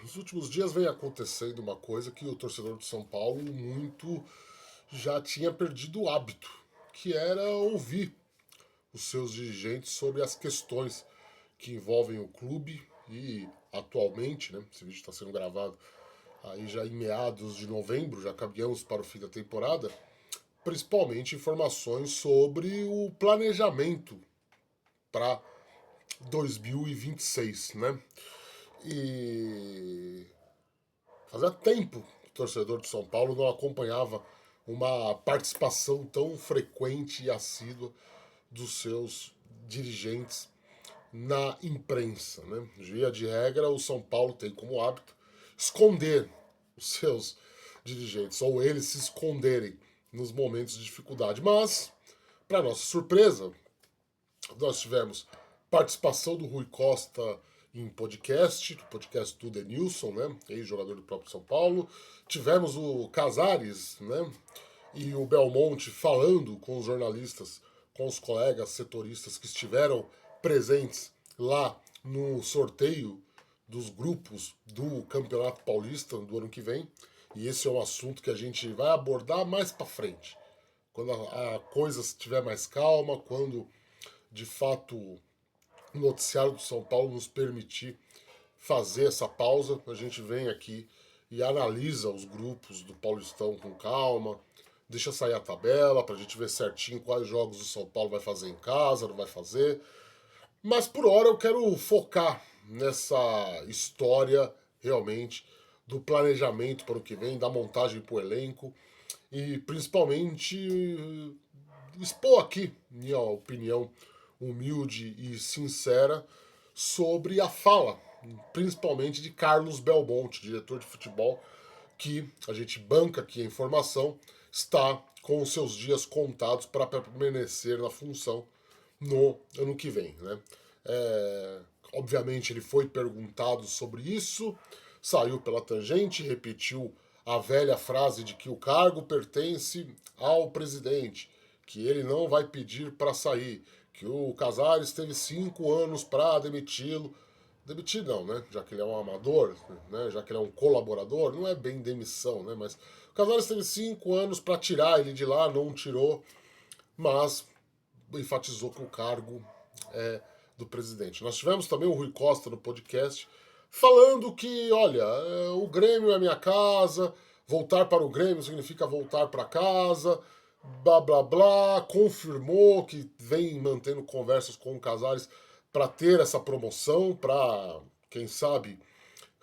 Nos últimos dias vem acontecendo uma coisa que o torcedor de São Paulo muito já tinha perdido o hábito, que era ouvir os seus dirigentes sobre as questões que envolvem o clube e atualmente, né, esse vídeo está sendo gravado aí já em meados de novembro, já caminhamos para o fim da temporada, principalmente informações sobre o planejamento para 2026, né? E fazia tempo que o torcedor de São Paulo não acompanhava uma participação tão frequente e assídua dos seus dirigentes na imprensa. Né? Via de regra, o São Paulo tem como hábito esconder os seus dirigentes, ou eles se esconderem nos momentos de dificuldade. Mas, para nossa surpresa, nós tivemos participação do Rui Costa em podcast, do podcast do Denilson, né? Ex-jogador do próprio São Paulo. Tivemos o Casares, né? E o Belmonte falando com os jornalistas, com os colegas setoristas que estiveram presentes lá no sorteio dos grupos do Campeonato Paulista do ano que vem. E esse é um assunto que a gente vai abordar mais para frente. Quando a coisa estiver mais calma, quando de fato o noticiário do São Paulo nos permitir fazer essa pausa, a gente vem aqui e analisa os grupos do Paulistão com calma, deixa sair a tabela para a gente ver certinho quais jogos o São Paulo vai fazer em casa, não vai fazer. Mas por hora eu quero focar nessa história realmente do planejamento para o que vem, da montagem para o elenco e principalmente expor aqui minha opinião humilde e sincera sobre a fala, principalmente de Carlos Belmonte, diretor de futebol, que a gente banca aqui a informação, está com os seus dias contados para permanecer na função no ano que vem. Né? É, obviamente ele foi perguntado sobre isso, saiu pela tangente, repetiu a velha frase de que o cargo pertence ao presidente, que ele não vai pedir para sair, que o Casares teve 5 anos para demiti-lo. Demitir não, né? Já que ele é um amador, né? Já que ele é um colaborador, não é bem demissão, né? Mas o Casares teve 5 anos para tirar ele de lá, não tirou, mas enfatizou que o cargo é do presidente. Nós tivemos também o Rui Costa no podcast falando que, olha, o Grêmio é minha casa, voltar para o Grêmio significa voltar para casa, blá blá blá, confirmou que vem mantendo conversas com o Casares para ter essa promoção, para, quem sabe,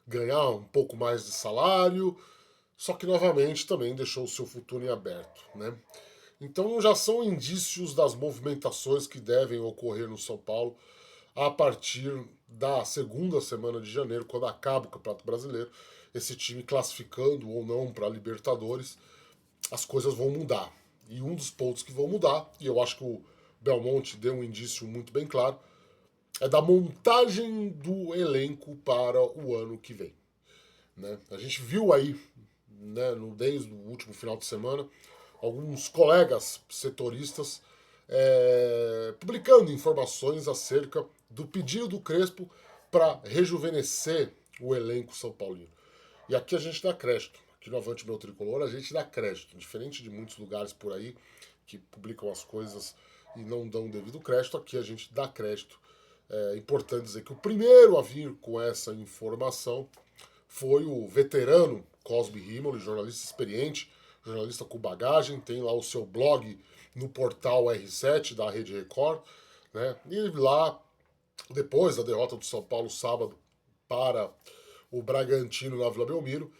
ganhar um pouco mais de salário, só que novamente também deixou o seu futuro em aberto, né? Então já são indícios das movimentações que devem ocorrer no São Paulo a partir da segunda semana de janeiro, quando acaba o Campeonato Brasileiro, esse time classificando ou não para a Libertadores, as coisas vão mudar. E um dos pontos que vão mudar, e eu acho que o Belmonte deu um indício muito bem claro, é da montagem do elenco para o ano que vem. Né? A gente viu aí, né, desde o último final de semana, alguns colegas setoristas publicando informações acerca do pedido do Crespo para rejuvenescer o elenco São Paulino. E aqui a gente dá crédito. Aqui no Avante Meu Tricolor a gente dá crédito. Diferente de muitos lugares por aí que publicam as coisas e não dão devido crédito, aqui a gente dá crédito. É importante dizer que o primeiro a vir com essa informação foi o veterano Cosme Rimoli, jornalista experiente, jornalista com bagagem, tem lá o seu blog no portal R7 da Rede Record, né? E lá, depois da derrota do São Paulo sábado para o Bragantino na Vila Belmiro,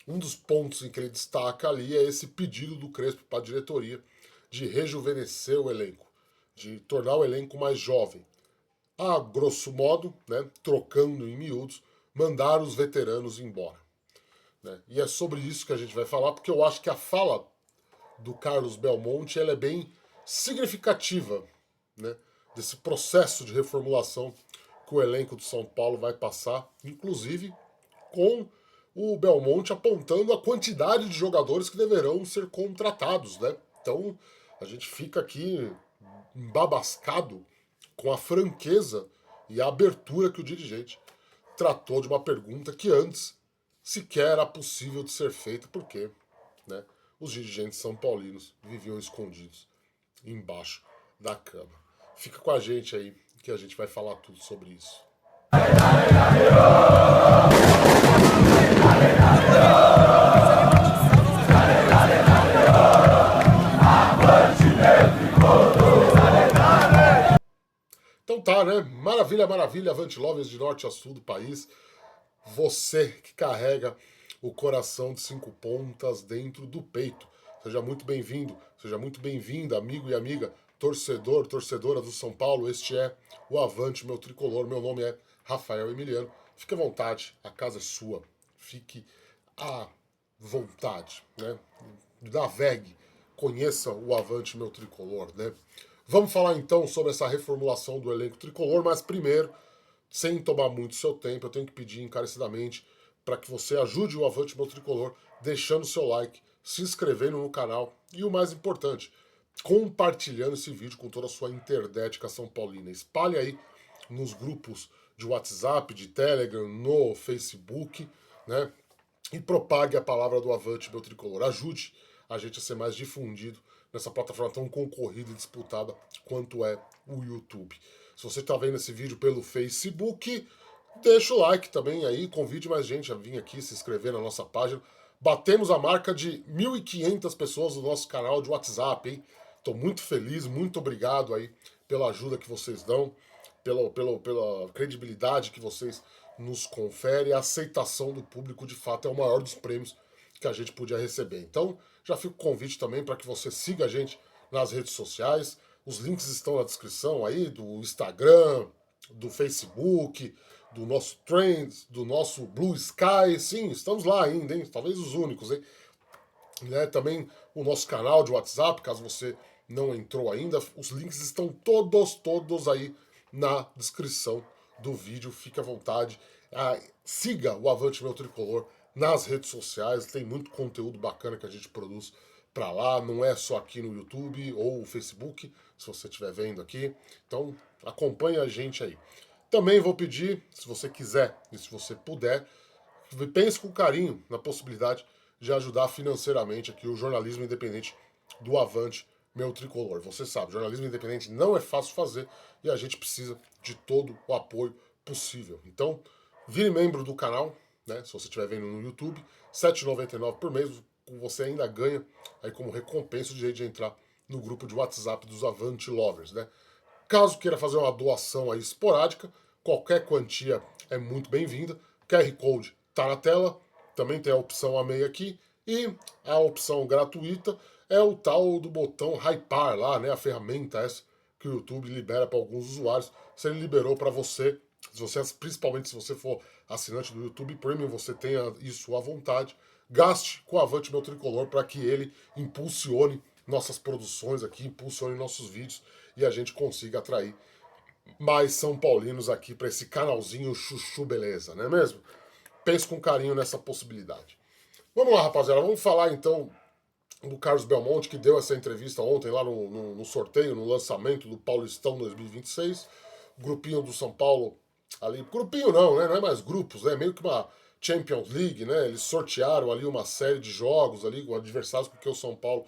um dos pontos em que ele destaca ali é esse pedido do Crespo para a diretoria de rejuvenescer o elenco, de tornar o elenco mais jovem. A grosso modo, né, trocando em miúdos, mandar os veteranos embora. Né? E é sobre isso que a gente vai falar, porque eu acho que a fala do Carlos Belmonte ela é bem significativa, né, desse processo de reformulação que o elenco do São Paulo vai passar, inclusive com o Belmonte apontando a quantidade de jogadores que deverão ser contratados. Né? Então a gente fica aqui embabascado com a franqueza e a abertura que o dirigente tratou de uma pergunta que antes sequer era possível de ser feita, porque, né, os dirigentes são paulinos viviam escondidos embaixo da cama. Fica com a gente aí, que a gente vai falar tudo sobre isso. Então tá, né? Maravilha, maravilha, Avante Lovers de norte a sul do país. Você que carrega o coração de 5 pontas dentro do peito. Seja muito bem-vindo, seja muito bem-vinda, amigo e amiga, torcedor, torcedora do São Paulo. Este é o Avante, meu tricolor. Meu nome é Rafael Emiliano. Fique à vontade, a casa é sua. Fique à vontade, né? Navegue, conheça o Avante, meu tricolor, né? Vamos falar então sobre essa reformulação do elenco tricolor, mas primeiro, sem tomar muito seu tempo, eu tenho que pedir encarecidamente para que você ajude o Avante Meu Tricolor deixando seu like, se inscrevendo no canal e o mais importante, compartilhando esse vídeo com toda a sua interdética São Paulina. Espalhe aí nos grupos de WhatsApp, de Telegram, no Facebook, né? E propague a palavra do Avante Meu Tricolor. Ajude a gente a ser mais difundido nessa plataforma tão concorrida e disputada quanto é o YouTube. Se você está vendo esse vídeo pelo Facebook, deixa o like também aí, convide mais gente a vir aqui se inscrever na nossa página. Batemos a marca de 1.500 pessoas no nosso canal de WhatsApp, hein? Estou muito feliz, muito obrigado aí pela ajuda que vocês dão, pela credibilidade que vocês nos conferem. A aceitação do público, de fato, é o maior dos prêmios que a gente podia receber. Então, já fica o convite também para que você siga a gente nas redes sociais. Os links estão na descrição aí, do Instagram, do Facebook, do nosso Trends, do nosso Blue Sky. Sim, estamos lá ainda, hein? Talvez os únicos, hein? Né? Também o nosso canal de WhatsApp, caso você não entrou ainda. Os links estão todos aí na descrição do vídeo. Fique à vontade. Siga o Avante Meu Tricolor nas redes sociais. Tem muito conteúdo bacana que a gente produz para lá. Não é só aqui no YouTube ou Facebook, se você estiver vendo aqui. Então, acompanhe a gente aí. Também vou pedir, se você quiser e se você puder, pense com carinho na possibilidade de ajudar financeiramente aqui o jornalismo independente do Avante Meu Tricolor. Você sabe, jornalismo independente não é fácil fazer e a gente precisa de todo o apoio possível. Então, vire membro do canal, né? Se você estiver vendo no YouTube, R$ 7,99 por mês, você ainda ganha aí como recompensa o direito de entrar no grupo de WhatsApp dos Avante Lovers, né? Caso queira fazer uma doação aí esporádica, qualquer quantia é muito bem-vinda. QR Code tá na tela, também tem a opção AMEI aqui, e a opção gratuita é o tal do botão Hypar lá, né? A ferramenta essa que o YouTube libera para alguns usuários. Se ele liberou para você, principalmente se você for assinante do YouTube Premium, você tenha isso à vontade. Gaste com o Avante Meu Tricolor para que ele impulsione nossas produções aqui, impulsione nossos vídeos e a gente consiga atrair mais São Paulinos aqui para esse canalzinho chuchu beleza, não é mesmo? Pense com carinho nessa possibilidade. Vamos lá, rapaziada, vamos falar então do Carlos Belmonte, que deu essa entrevista ontem lá no sorteio, no lançamento do Paulistão 2026. Grupinho do São Paulo ali. Grupinho não, né? Não é mais grupos, né? Meio que uma Champions League, né? Eles sortearam ali uma série de jogos ali com adversários que o São Paulo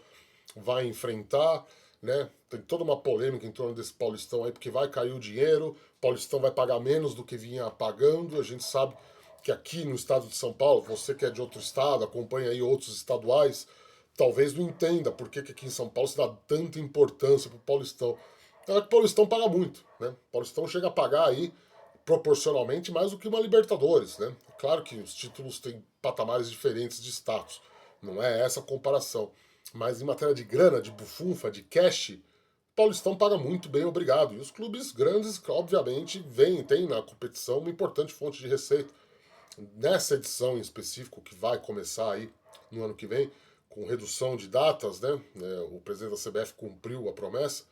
vai enfrentar, né? Tem toda uma polêmica em torno desse Paulistão aí, porque vai cair o dinheiro, o Paulistão vai pagar menos do que vinha pagando. A gente sabe que aqui no estado de São Paulo, você que é de outro estado, acompanha aí outros estaduais, talvez não entenda por que aqui em São Paulo se dá tanta importância pro Paulistão. Então é que o Paulistão paga muito, né? O Paulistão chega a pagar aí proporcionalmente mais do que uma Libertadores, né? Claro que os títulos têm patamares diferentes de status, não é essa a comparação. Mas em matéria de grana, de bufunfa, de cash, o Paulistão paga muito bem, obrigado. E os clubes grandes, obviamente, têm na competição uma importante fonte de receita. Nessa edição em específico, que vai começar aí no ano que vem, com redução de datas, né? O presidente da CBF cumpriu a promessa.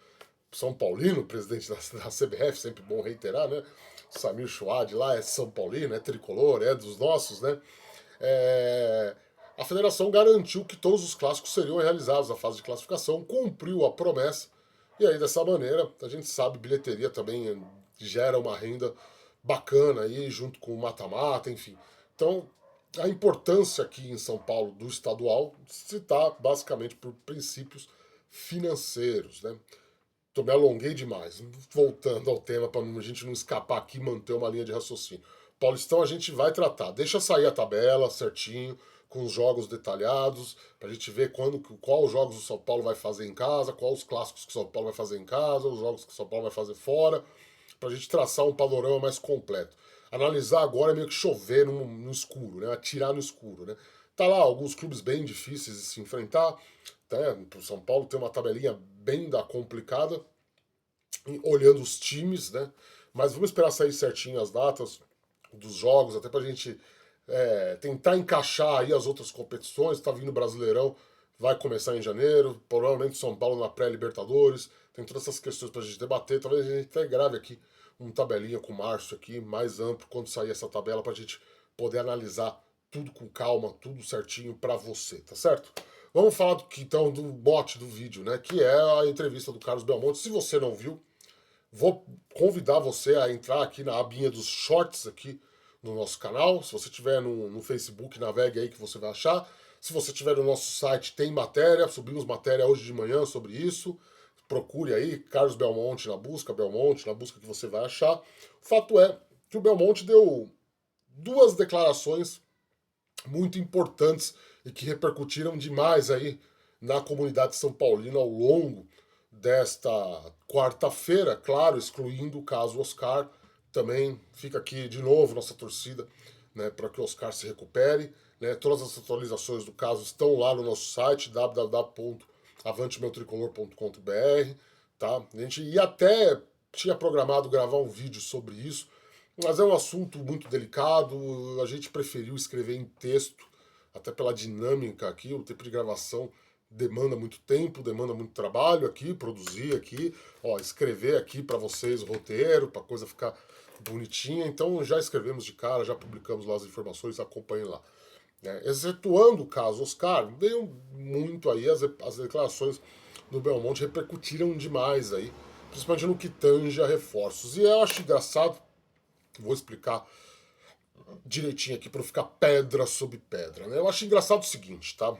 São Paulino, presidente da CBF, sempre bom reiterar, né? Samir Chouad lá é São Paulino, é tricolor, é dos nossos, né? A federação garantiu que todos os clássicos seriam realizados na fase de classificação, cumpriu a promessa, e aí dessa maneira, a gente sabe, bilheteria também gera uma renda bacana aí, junto com o mata-mata, enfim. Então, a importância aqui em São Paulo do estadual se dá basicamente por princípios financeiros, né? Tô me alonguei demais. Voltando ao tema, para a gente não escapar aqui e manter uma linha de raciocínio. Paulistão a gente vai tratar. Deixa sair a tabela certinho, com os jogos detalhados, para a gente ver qual os jogos o São Paulo vai fazer em casa, qual os clássicos que o São Paulo vai fazer em casa, os jogos que o São Paulo vai fazer fora, para a gente traçar um panorama mais completo. Analisar agora é meio que chover no escuro, né? Atirar no escuro, né? Tá lá alguns clubes bem difíceis de se enfrentar, né? O São Paulo tem uma tabelinha bem da complicada, olhando os times, né? Mas vamos esperar sair certinho as datas dos jogos, até pra gente tentar encaixar aí as outras competições. Tá vindo o Brasileirão, vai começar em janeiro, provavelmente São Paulo na pré-Libertadores. Tem todas essas questões pra gente debater. Talvez a gente até grave aqui um tabelinha com o Márcio aqui, mais amplo, quando sair essa tabela, pra gente poder analisar tudo com calma, tudo certinho pra você, tá certo? Vamos falar então do mote do vídeo, né? Que é a entrevista do Carlos Belmonte. Se você não viu, vou convidar você a entrar aqui na abinha dos shorts aqui no nosso canal. Se você tiver no Facebook, navegue aí que você vai achar. Se você tiver no nosso site, tem matéria. Subimos matéria hoje de manhã sobre isso. Procure aí, Carlos Belmonte na busca que você vai achar. O fato é que o Belmonte deu duas declarações muito importantes e que repercutiram demais aí na comunidade São Paulina ao longo desta quarta-feira, claro, excluindo o caso Oscar. Também fica aqui de novo nossa torcida, né, para que o Oscar se recupere. Né? Todas as atualizações do caso estão lá no nosso site, www.avantemeutricolor.com.br. Tá? A gente ia até tinha programado gravar um vídeo sobre isso, mas é um assunto muito delicado, a gente preferiu escrever em texto, até pela dinâmica aqui, o tempo de gravação demanda muito tempo, demanda muito trabalho aqui, produzir aqui, ó, escrever aqui para vocês o roteiro, para a coisa ficar bonitinha. Então já escrevemos de cara, já publicamos lá as informações, acompanhem lá. Excetuando o caso Oscar, veio muito aí, as declarações do Belmonte repercutiram demais aí, principalmente no que tange a reforços. E eu acho engraçado, vou explicar direitinho aqui para não ficar pedra sobre pedra. Né? Eu acho engraçado o seguinte, tá?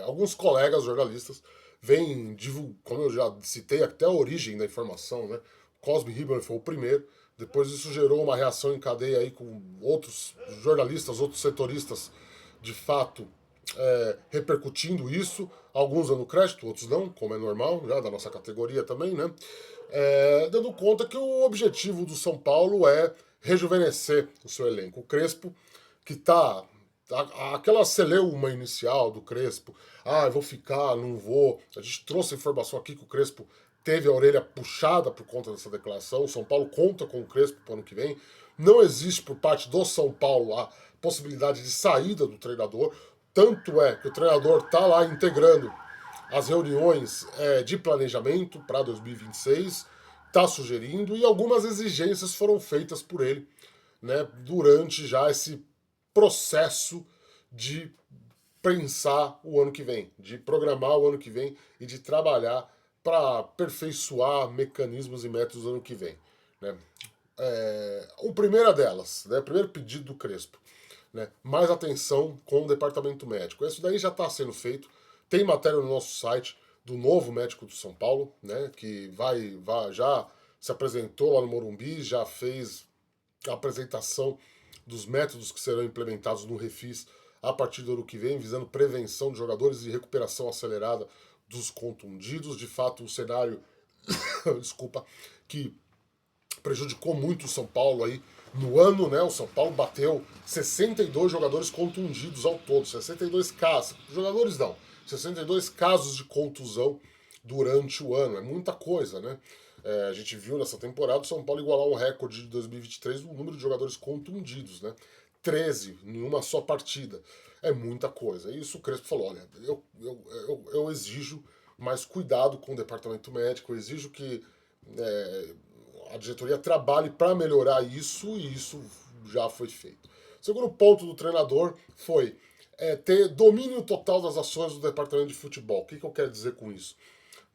Alguns colegas jornalistas vêm divulgar, como eu já citei até a origem da informação, né? Cosme Ribeiro foi o primeiro, depois isso gerou uma reação em cadeia aí com outros jornalistas, outros setoristas, de fato, repercutindo isso, alguns dando crédito, outros não, como é normal, já da nossa categoria também, né? Dando conta que o objetivo do São Paulo é rejuvenescer o seu elenco. O Crespo, que tá aquela celeuma inicial do Crespo, eu vou ficar, não vou. A gente trouxe a informação aqui que o Crespo teve a orelha puxada por conta dessa declaração. O São Paulo conta com o Crespo para o ano que vem. Não existe por parte do São Paulo a possibilidade de saída do treinador. Tanto é que o treinador está lá integrando as reuniões de planejamento para 2026, está sugerindo, e algumas exigências foram feitas por ele, né, durante já esse processo de pensar o ano que vem, de programar o ano que vem e de trabalhar para aperfeiçoar mecanismos e métodos do ano que vem. Né? O primeira delas, né, o primeiro pedido do Crespo, né, mais atenção com o departamento médico. Isso daí já está sendo feito, tem matéria no nosso site do novo médico do São Paulo, né, que já se apresentou lá no Morumbi, já fez a apresentação dos métodos que serão implementados no Refis a partir do ano que vem, visando prevenção de jogadores e recuperação acelerada dos contundidos. De fato, um cenário desculpa, que prejudicou muito o São Paulo aí no ano, né? O São Paulo bateu 62 jogadores contundidos ao todo, 62 casos, jogadores não, 62 casos de contusão durante o ano, é muita coisa, né? A gente viu nessa temporada o São Paulo igualar um recorde de 2023 no número de jogadores contundidos, né? 13 em uma só partida. É muita coisa. E isso o Crespo falou: olha, eu exijo mais cuidado com o departamento médico, eu exijo que a diretoria trabalhe para melhorar isso, e isso já foi feito. O segundo ponto do treinador foi ter domínio total das ações do departamento de futebol. O que eu quero dizer com isso?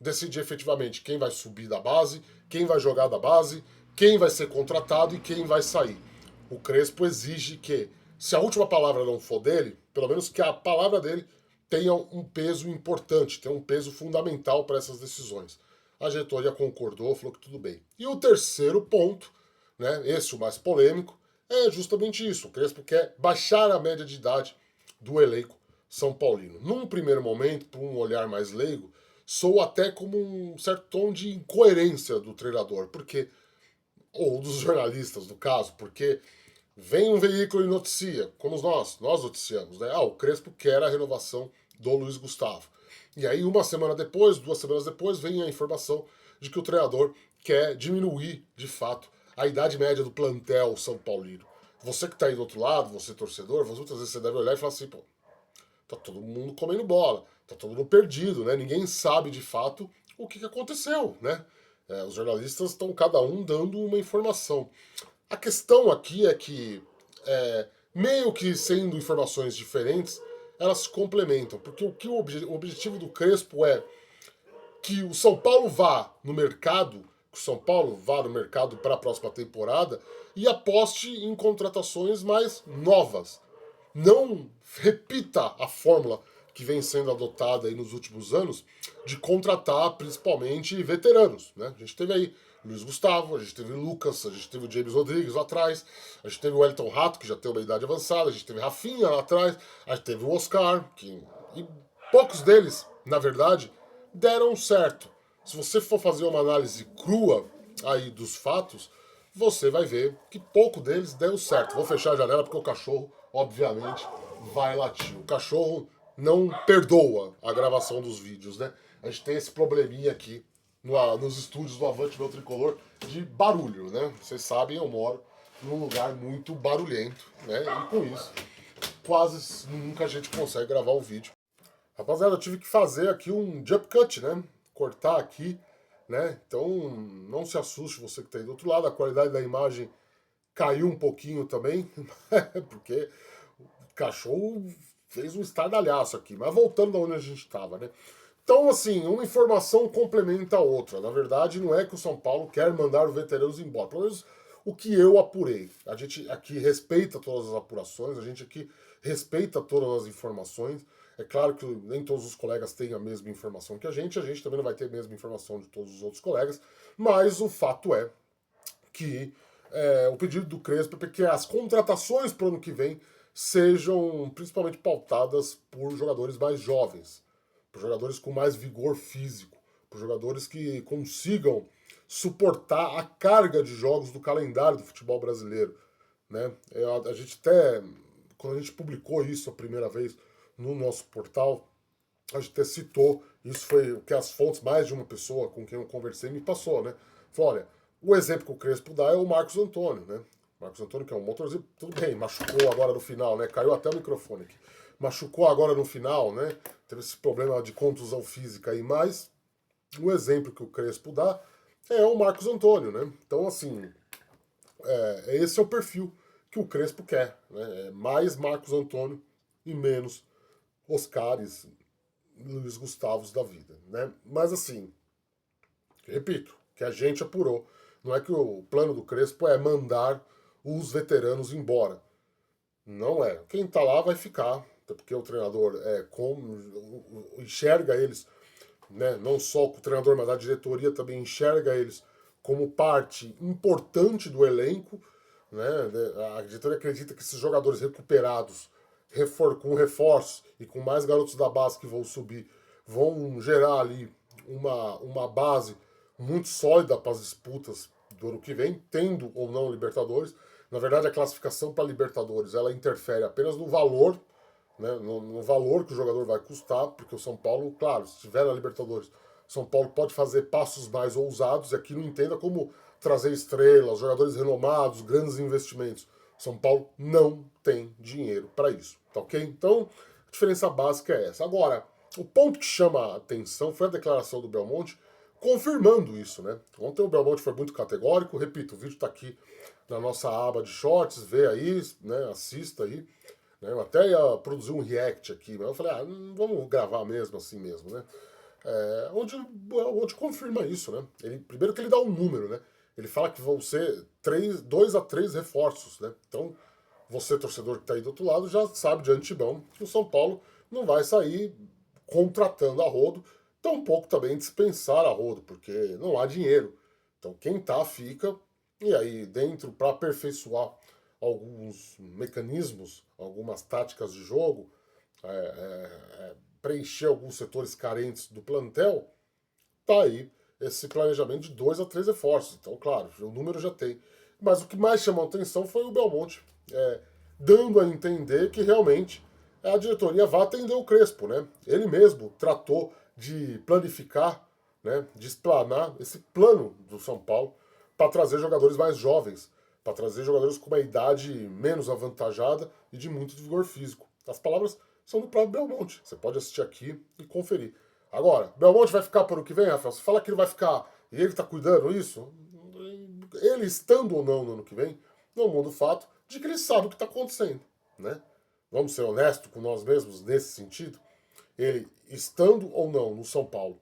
Decidir efetivamente quem vai subir da base, quem vai jogar da base, quem vai ser contratado e quem vai sair. O Crespo exige que, se a última palavra não for dele, pelo menos que a palavra dele tenha um peso importante, tenha um peso fundamental para essas decisões. A diretoria concordou, falou que tudo bem. E o terceiro ponto, né, esse o mais polêmico, é justamente isso. O Crespo quer baixar a média de idade do elenco São Paulino. Num primeiro momento, por um olhar mais leigo, sou até como um certo tom de incoerência do treinador, porque ou dos jornalistas, no caso, porque vem um veículo e noticia, como nós noticiamos, né? O Crespo quer a renovação do Luiz Gustavo. E aí, uma semana depois, 2 semanas depois, vem a informação de que o treinador quer diminuir, de fato, a idade média do plantel São Paulino. Você que está aí do outro lado, você torcedor, muitas vezes você deve olhar e falar assim, pô, tá todo mundo comendo bola, tá todo mundo perdido, né? Ninguém sabe de fato o que aconteceu, né? Os jornalistas estão cada um dando uma informação. A questão aqui é que, meio que sendo informações diferentes, elas se complementam, porque o objetivo do Crespo é que o São Paulo vá no mercado, que o São Paulo vá no mercado para a próxima temporada e aposte em contratações mais novas. Não repita a fórmula que vem sendo adotada aí nos últimos anos de contratar principalmente veteranos. Né? A gente teve aí Luiz Gustavo, a gente teve o Lucas, a gente teve o James Rodrigues lá atrás, a gente teve o Wellington Rato, que já tem uma idade avançada, a gente teve Rafinha lá atrás, a gente teve o Oscar, e poucos deles, na verdade, deram certo. Se você for fazer uma análise crua aí dos fatos, você vai ver que pouco deles deu certo. Vou fechar a janela porque o cachorro, obviamente, vai latir. O cachorro não perdoa a gravação dos vídeos, né? A gente tem esse probleminha aqui nos estúdios do Avante Meu Tricolor de barulho, né? Vocês sabem, eu moro num lugar muito barulhento, né? E com isso, quase nunca a gente consegue gravar o vídeo. Rapaziada, eu tive que fazer aqui um jump cut, né? Cortar aqui, né? Então não se assuste você que está aí do outro lado, a qualidade da imagem caiu um pouquinho também, porque o cachorro fez um estardalhaço aqui. Mas voltando da onde a gente estava, né? Então, assim, uma informação complementa a outra. Na verdade, não é que o São Paulo quer mandar os veteranos embora. Pelo menos o que eu apurei. A gente aqui respeita todas as apurações, a gente aqui respeita todas as informações. É claro que nem todos os colegas têm a mesma informação que a gente também não vai ter a mesma informação de todos os outros colegas, mas o fato é que o pedido do Crespo é que as contratações para o ano que vem sejam principalmente pautadas por jogadores mais jovens, por jogadores com mais vigor físico, por jogadores que consigam suportar a carga de jogos do calendário do futebol brasileiro. Né? A gente até, quando a gente publicou isso a primeira vez no nosso portal, a gente até citou, isso foi o que as fontes, mais de uma pessoa com quem eu conversei me passou, né? Falou, olha, o exemplo que o Crespo dá é o Marcos Antônio, né? Marcos Antônio, que é um motorzinho, tudo bem, machucou agora no final, né? Caiu até o microfone aqui. Machucou agora no final, né? Teve esse problema de contusão física aí, mas o exemplo que o Crespo dá é o Marcos Antônio, né? Então, assim, esse é o perfil que o Crespo quer, né? É mais Marcos Antônio e menos Oscares, Luiz Gustavos da vida, né? Mas assim, repito, que a gente apurou. Não é que o plano do Crespo é mandar os veteranos embora. Não é. Quem tá lá vai ficar, até porque o treinador enxerga eles, né? Não só o treinador, mas a diretoria também enxerga eles como parte importante do elenco, né? A diretoria acredita que esses jogadores recuperados, com reforços e com mais garotos da base que vão subir, vão gerar ali uma base muito sólida para as disputas do ano que vem, tendo ou não Libertadores. Na verdade, a classificação para Libertadores ela interfere apenas no valor, né, no valor que o jogador vai custar, porque o São Paulo, claro, se estiver na Libertadores, São Paulo pode fazer passos mais ousados, e aqui não entenda como trazer estrelas, jogadores renomados, grandes investimentos. São Paulo não tem dinheiro para isso, tá ok? Então, a diferença básica é essa. Agora, o ponto que chama a atenção foi a declaração do Belmonte confirmando isso, né? Ontem o Belmonte foi muito categórico, repito, o vídeo está aqui na nossa aba de shorts, vê aí, né, assista aí. Eu até ia produzir um react aqui, mas eu falei, vamos gravar mesmo assim mesmo, né? Onde confirma isso, né? Primeiro que ele dá um número, né? ele fala que vão ser 2 a 3 reforços, né? Então, você, torcedor que está aí do outro lado, já sabe de antemão que o São Paulo não vai sair contratando a rodo, tampouco também dispensar a rodo, porque não há dinheiro. Então, quem tá, fica. E aí, dentro, para aperfeiçoar alguns mecanismos, algumas táticas de jogo, preencher alguns setores carentes do plantel, tá aí esse planejamento de 2 a 3 reforços. Então, claro, o número já tem. Mas o que mais chamou a atenção foi o Belmonte, dando a entender que realmente a diretoria vai atender o Crespo, né? Ele mesmo tratou de planificar, né, de explanar esse plano do São Paulo para trazer jogadores mais jovens, para trazer jogadores com uma idade menos avantajada e de muito vigor físico. As palavras são do próprio Belmonte. Você pode assistir aqui e conferir. Agora, Belmonte vai ficar para o que vem, Rafael? Você fala que ele vai ficar e ele está cuidando disso? Ele estando ou não no ano que vem, não muda o fato de que ele sabe o que está acontecendo, né? Vamos ser honestos com nós mesmos nesse sentido. Ele estando ou não no São Paulo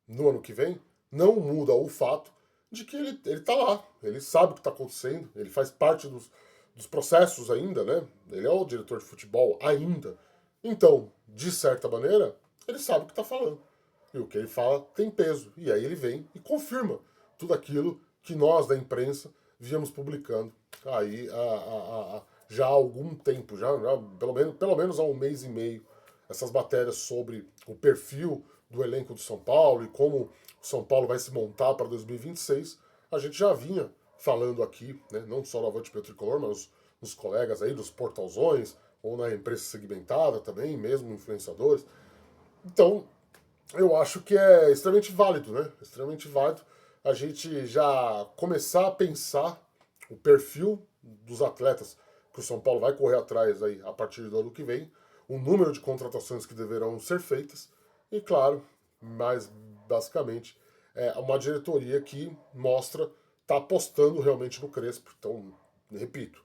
no ano que vem, não muda o fato de que ele está lá, ele sabe o que está acontecendo, ele faz parte dos processos ainda, né? Ele é o diretor de futebol ainda. Então, de certa maneira, ele sabe o que está falando. E o que ele fala tem peso. E aí ele vem e confirma tudo aquilo que nós da imprensa víamos publicando aí já há algum tempo, já pelo menos há um mês e meio, essas matérias sobre o perfil do elenco do São Paulo e como o São Paulo vai se montar para 2026, a gente já vinha falando aqui, né, não só no Avante Tricolor, mas nos colegas aí dos portalzões, ou na imprensa segmentada também, mesmo influenciadores. Então, eu acho que é extremamente válido, né? Extremamente válido a gente já começar a pensar o perfil dos atletas que o São Paulo vai correr atrás aí a partir do ano que vem, o número de contratações que deverão ser feitas e, claro, mais basicamente, uma diretoria que mostra, está apostando realmente no Crespo. Então, repito,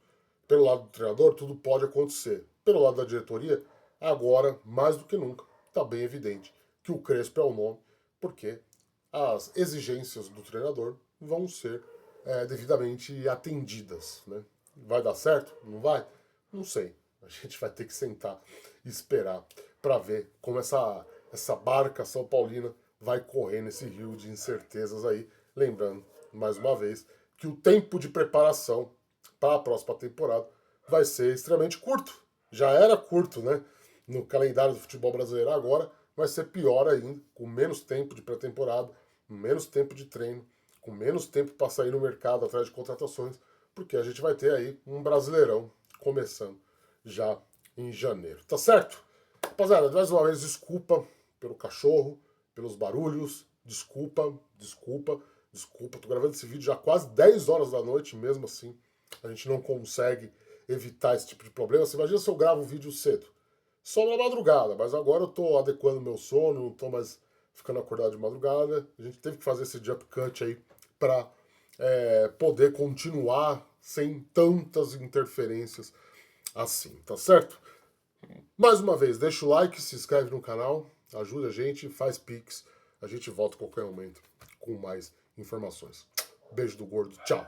pelo lado do treinador, tudo pode acontecer. Pelo lado da diretoria, agora, mais do que nunca, está bem evidente que o Crespo é o nome, porque as exigências do treinador vão ser devidamente atendidas. Né? Vai dar certo? Não vai? Não sei. A gente vai ter que sentar e esperar para ver como essa barca São Paulina vai correr nesse rio de incertezas aí. Lembrando, mais uma vez, que o tempo de preparação para a próxima temporada vai ser extremamente curto. Já era curto, né? No calendário do futebol brasileiro, agora vai ser pior ainda, com menos tempo de pré-temporada, menos tempo de treino, com menos tempo para sair no mercado atrás de contratações, porque a gente vai ter aí um Brasileirão começando já em janeiro. Tá certo? Rapaziada, mais uma vez, desculpa pelo cachorro, pelos barulhos, desculpa. Tô gravando esse vídeo já quase 10 horas da noite, mesmo assim a gente não consegue evitar esse tipo de problema. Você imagina se eu gravo um vídeo cedo? Só na madrugada, mas agora eu tô adequando meu sono, não tô mais ficando acordado de madrugada. A gente teve que fazer esse jump cut aí pra poder continuar sem tantas interferências assim, tá certo? Mais uma vez, deixa o like, se inscreve no canal, ajuda a gente, faz pix. A gente volta a qualquer momento com mais informações. Beijo do gordo, tchau!